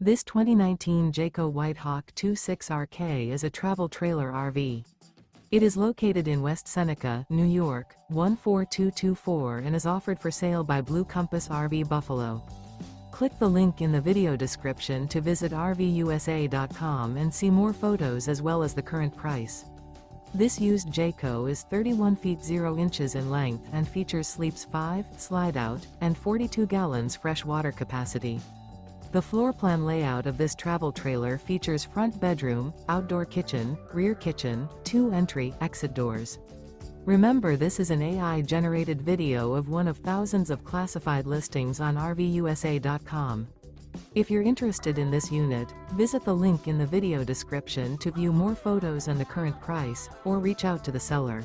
This 2019 Jayco White Hawk 26RK is a travel trailer RV. It is located in West Seneca, New York, 14224 and is offered for sale by Blue Compass RV Buffalo. Click the link in the video description to visit RVUSA.com and see more photos as well as the current price. This used Jayco is 31 feet 0 inches in length and features sleeps 5, slide-out, and 42 gallons fresh water capacity. The floor plan layout of this travel trailer features front bedroom, outdoor kitchen, rear kitchen, 2 entry/exit doors. Remember, this is an AI-generated video of one of thousands of classified listings on RVUSA.com. If you're interested in this unit, visit the link in the video description to view more photos and the current price, or reach out to the seller.